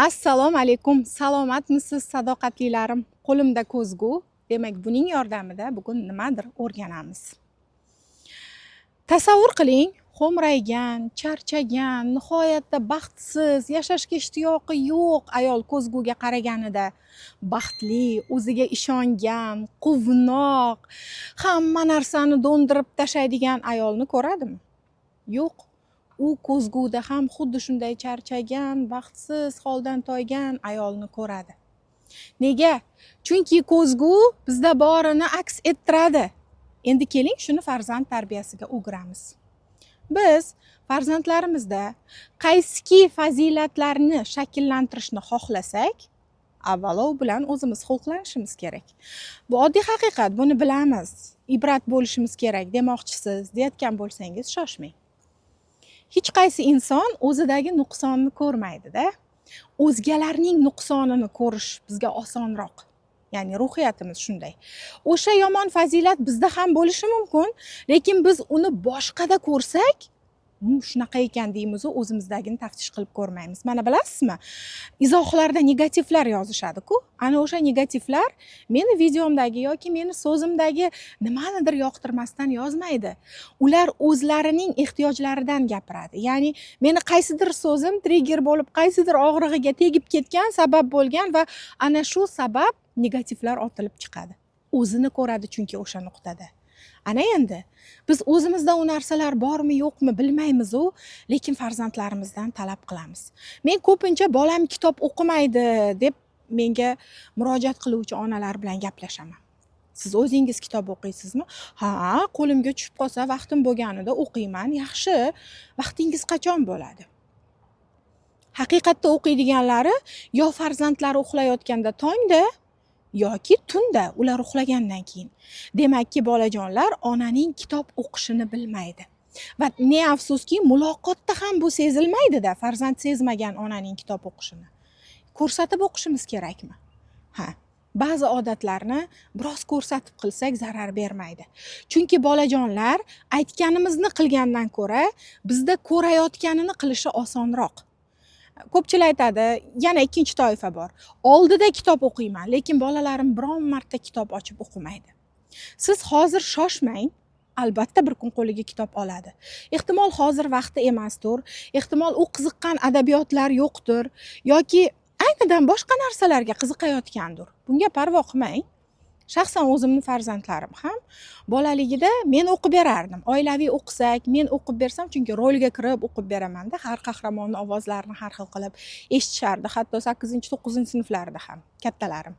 Assalomu alaykum. Salomatmisiz sadoqatlilarim? Qo'limda ko'zgu. Demak, buning yordamida bugun nimadir o'rganamiz. Tasavvur qiling, xo'mraygan, charchagan, nihoyatda baxtsiz, yashashga ishtiyoqi yo'q ayol ko'zguga qaraganida baxtli, o'ziga ishongan, quvnoq, hamma narsani do'ndirib tashlaydigan ayolni ko'radimi? Yo'q. U ko'zguda ham xuddi shunday charchagan, baxtsiz, holdan toygan ayolni ko'radi. Nega? Chunki ko'zgu bizda borini aks ettiradi. Endi keling, shuni farzand tarbiyasiga o'giramiz. Biz farzandlarimizda qaysiki fazilatlarni shakllantirishni xohlasak, avvalo bilan o'zimiz xulqlanishimiz kerak. Bu oddiy haqiqat, buni bilamiz. Ibrat bo'lishimiz kerak demoqchisiz, deyotgan bo'lsangiz shoshmang. Hech qaysi inson o'zidagi nuqsonni ko'rmaydi-da. O'zgalarning nuqsonini ko'rish bizga osonroq. Ya'ni ruhiyatimiz shunday. O'sha yomon fazilat bizda ham bo'lishi mumkin, lekin biz uni boshqada ko'rsak, shunaqa ekan deymiz, o'zimizdagini taftish qilib ko'rmaymiz. Mana bilasizmi? Izohlarda negativlar yozishadi-ku. Ana o'sha negativlar meni videomdagi yoki meni so'zimdagi nimanidir yoqtirmasdan yozmaydi. Ular o'zlarining ehtiyojlaridan gapiradi. Ya'ni meni qaysidir so'zim trigger bo'lib, qaysidir og'rig'iga tegib ketgan, sabab bo'lgan va ana shu sabab negativlar otilib chiqadi. O'zini ko'radi chunki o'sha nuqtada. Ana endi biz o'zimizda u narsalar bormi yo'qmi bilmaymiz-u, lekin farzandlarimizdan talab qilamiz. Men ko'pincha bolam kitob o'qimaydi deb menga murojaat qiluvchi onalar bilan gaplashaman. Siz o'zingiz kitob o'qiysizmi? Ha, qo'limga tushib qolsa vaqtim bo'lganida o'qiyman. Yaxshi, vaqtingiz qachon bo'ladi? Haqiqatda o'qiydiganlari yo farzandlari uxlayotganda tongda yoki tunda, ular uxlagandan keyin. Demakki, bolajonlar onaning kitob o'qishini bilmaydi. Va ne afsuski, muloqotda ham bu sezilmaydi-da, farzand sezmagan onaning kitob o'qishini. Ko'rsatib o'qishimiz kerakmi? Ha, ba'zi odatlarni biroz ko'rsatib qilsak zarar bermaydi. Chunki bolajonlar aytganimizni qilgandan ko'ra, bizda ko'rayotganini qilishi osonroq. Ko'pchilik aytadi, yana ikkinchi toifa bor. Oldida kitob o'qiyman, lekin bolalarim biron marta kitob ochib o'qimaydi. Siz hozir shoshmang, albatta bir kun qo'liga kitob oladi. Ehtimol hozir vaqti emasdir, ehtimol u qiziqqan adabiyotlar yo'qdir yoki aynidan boshqa narsalarga qiziqayotgandir. Bunga parvo qilmang. Shaxsan o'zimning farzandlarim ham bolaligida men o'qib berardim. Oilaviy o'qisak, men o'qib bersam, chunki rolga kirib o'qib beraman-da, har qahramonning ovozlarini har xil qilib eshitishardi, hatto 8-9-sinflarda ham kattalarim.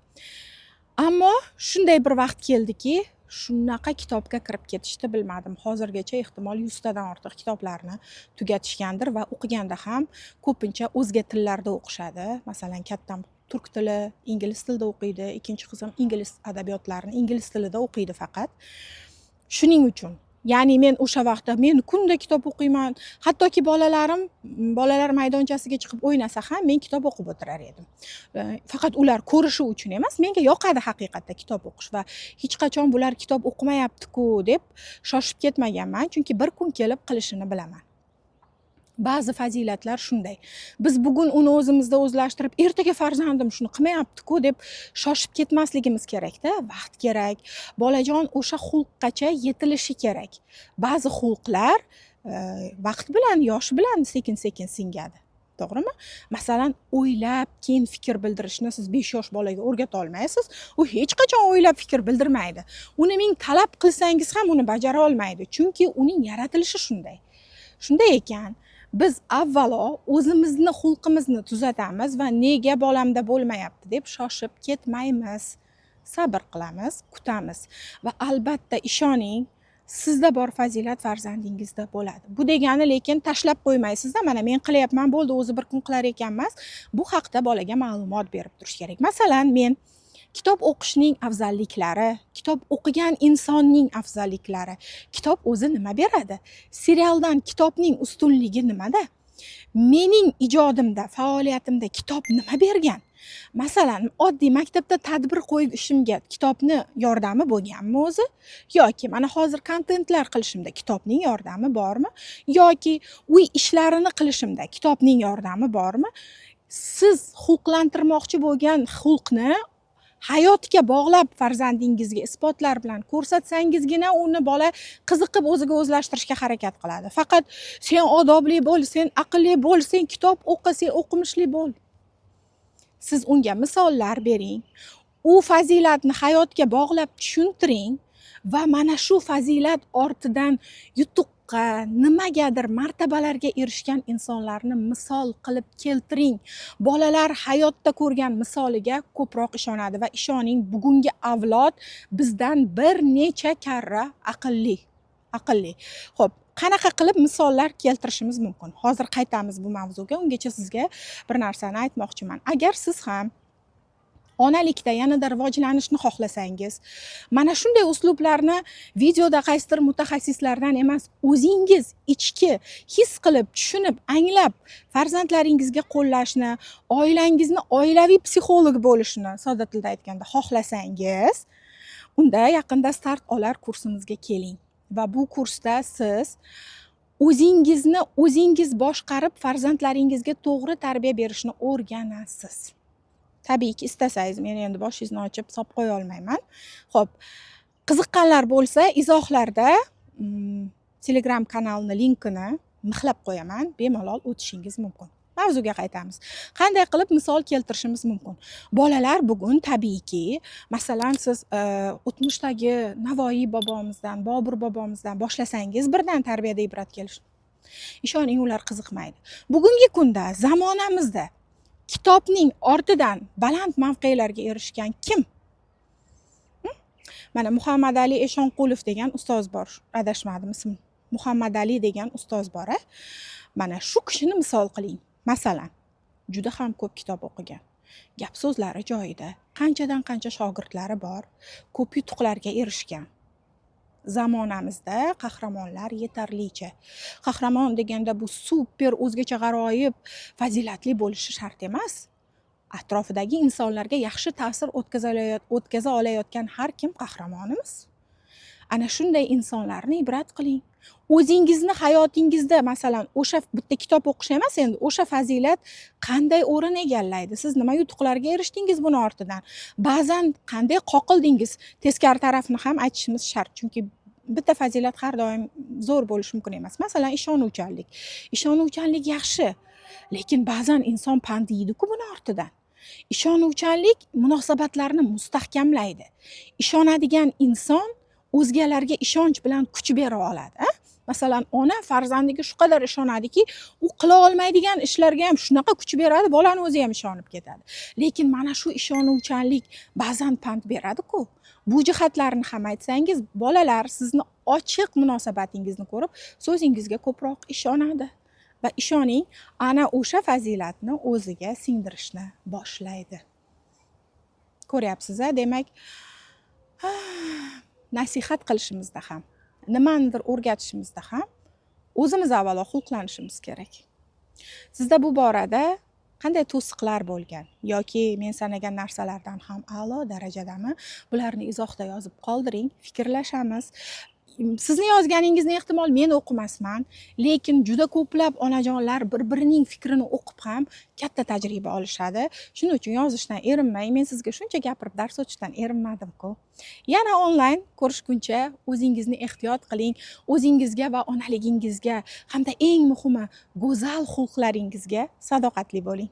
Ammo shunday bir vaqt keldiki, shunaqa kitobga kirib ketishdi, bilmadim. Hozirgacha ehtimol 100 tadan ortiq kitoblarni tugatishgandir va o'qiganda ham ko'pincha o'zga tillarda o'qishadi. Masalan, kattam turk tili, ingliz tilida o'qiydi, ikkinchi qizim ingliz adabiyotlarini ingliz tilida o'qiydi faqat. Shuning uchun, ya'ni men o'sha vaqtda men kunda kitob o'qiyman, hattoki bolalar maydonchasiga chiqib o'ynasa ham men kitob o'qib o'tirar edim. Faqat ular ko'rishi uchun emas, menga yoqadi haqiqatda kitob o'qish va hech qachon bular kitob o'qimayapti-ku deb shoshib ketmaganman, chunki bir kun kelib qilishini bilaman. Ba'zi fazilatlar shunday. Biz bugun uni o'zimizda o'zlashtirib, ertaga farzandim shuni qilmayapti-ku deb shoshib ketmasligimiz kerak-da. Vaqt kerak. Bolajon o'sha xulqqa yetilishi kerak. Ba'zi xulqlar vaqt bilan, yosh bilan sekin-sekin singadi. To'g'rimi? Masalan, o'ylab keyin fikr bildirishni siz 5 yosh bolaga o'rgata olmaysiz. U hech qachon o'ylab fikr bildirmaydi. Uni ming talab qilsangiz ham uni bajara olmaydi, chunki uning yaratilishi shunday. Shunday ekan, biz avvalo o'zimizni xulqimizni tuzatamiz va nega bolamda bo'lmayapti deb shoshib ketmaymiz. Sabr qilamiz, kutamiz va albatta ishoning, sizda bor fazilat farzandingizda bo'ladi. Bu degani lekin tashlab qo'ymaysiz-da, mana men qilyapman, bo'ldi, o'zi bir kun qilar ekan emas. Bu haqda bolaga ma'lumot berib turish kerak. Masalan, men kitob o'qishning afzalliklari, kitob o'qigan insonning afzalliklari, kitob o'zi nima beradi? Serialdan kitobning ustunligi nimada? Mening ijodimda, faoliyatimda kitob nima bergan? Masalan, oddiy maktabda tadbir qo'yishimga kitobni yordami bo'lganmi o'zi? Yoki mana hozir kontentlar qilishimda kitobning yordami bormi? Yoki uy ishlarini qilishimda kitobning yordami bormi? siz xulqlantirmoqchi bo'lgan xulqni hayotga bog'lab farzandingizga isbotlar bilan ko'rsatsangizgina uni bola qiziqib o'ziga o'zlashtirishga harakat qiladi. Faqat sen odobli bo'l, sen aqlli bo'l, sen kitob o'qi, sen o'qimishli bo'l. Siz unga misollar bering, u fazilatni hayotga bog'lab tushuntiring va mana shu fazilat ortidan yutuqqa, nimagadir martabalarga erishgan insonlarni misol qilib keltiring. Bolalar hayotda ko'rgan misoliga ko'proq ishonadi va ishoning, bugungi avlod bizdan bir necha karra aqlli. Xo'p, qanaqa qilib misollar keltirishimiz mumkin? Hozir qaytamiz bu mavzuga. Ungacha sizga bir narsani aytmoqchiman. Agar siz ham onalikda yanada rivojlanishni xohlasangiz, mana shunday uslublarni videoda qaysidir mutaxassislardan emas, o'zingiz ichki his qilib, tushunib, anglab farzandlaringizga qo'llashni, oilangizni oilaviy psixolog bo'lishni, sodda tilda aytganda xohlasangiz, unda yaqinda Start olar kursimizga keling va bu kursda siz o'zingizni o'zingiz boshqarib farzandlaringizga to'g'ri tarbiya berishni o'rganasiz. Tabiiyki istasangiz men endi boshingizni ochib solib qo'ya olmayman. Xo'p, qiziqqanlar bo'lsa izohlarda Telegram kanalining linkini mixlab qo'yaman, bemalol o'tishingiz mumkin. Mavzuga qaytamiz. Qanday qilib misol keltirishimiz mumkin? Bolalar bugun tabiiyki, masalan siz o'tmishdagi Navoiy bobomizdan, Bobur bobomizdan boshlasangiz birdan tarbiyada ibrat kelish. Ishoning, ular qiziqmaydi. Bugungi kunda, zamonamizda kitobning ortidan baland mavqelarga erishgan kim? Mana Muhammad Ali Eshonqulov degan ustoz bor. Adashmadim ismi. Muhammad Ali degan ustoz bor. Mana shu kishini misol qiling. Masalan, juda ham ko'p kitob o'qigan. Gap so'zlari joyida. Qanchadan qancha shogirdlari bor. Ko'p yutuqlarga erishgan. Zamonamizda qahramonlar yetarlicha. Qahramon deganda bu super o'zgacha g'aroyib, fazilatli bo'lishi shart emas. Atrofidagi insonlarga yaxshi ta'sir o'tkaza olayotgan har kim qahramonimiz. Ana shunday insonlarni ibrat qiling. O'zingizni hayotingizda masalan o'sha bitta kitob o'qish emas, endi o'sha fazilat qanday o'rin egallaydi? Siz nima yutuqlarga erishdingiz buni ortidan? Ba'zan qanday qoqildingiz? Teskari tarafini ham aytishimiz shart, chunki bitta fazilat har doim zo'r bo'lishi mumkin emas. Masalan, ishonuvchanlik. Ishonuvchanlik yaxshi, lekin ba'zan inson pand yeydi-ku buni ortidan. Ishonuvchanlik munosabatlarni mustahkamlaydi. Ishonadigan inson o'zgalarga ishonch bilan kuch bera oladi. Masalan, ona farzandiga shu qadar ishonadiki, u qila olmaydigan ishlarga ham shunaqa kuch beradi, bolani o'zi ham ishonib ketadi. Lekin mana shu ishonuvchanlik ba'zan pand beradi-ku. Bu jihatlarni ham aytsangiz, bolalar sizni ochiq munosabatingizni ko'rib, so'zingizga ko'proq ishonadi. Va ishoning, ana o'sha fazilatni o'ziga singdirishni boshlaydi. Ko'ryapsiz-a? Demak, nasihat qilishimizda ham, nimanidir o'rgatishimizda ham o'zimiz avvalo xulqlanishimiz kerak. Sizda bu borada qanday to'siqlar bo'lgan yoki men sanagan narsalardan ham a'lo darajadami? Bularni izohda yozib qoldiring, fikrlashamiz. Sizni yozganingizni ehtimol men o'qimasman, lekin juda ko'plab onajonlar bir-birining fikrini o'qib ham katta tajriba olishadi. Shuning uchun yozishdan erinmang. Men sizga shuncha gapirib dars o'tishdan erinmadim-ku. Yana onlayn ko'rishguncha o'zingizni ehtiyot qiling, o'zingizga va onaligingizga hamda eng muhimi go'zal xulqlaringizga sadoqatli bo'ling.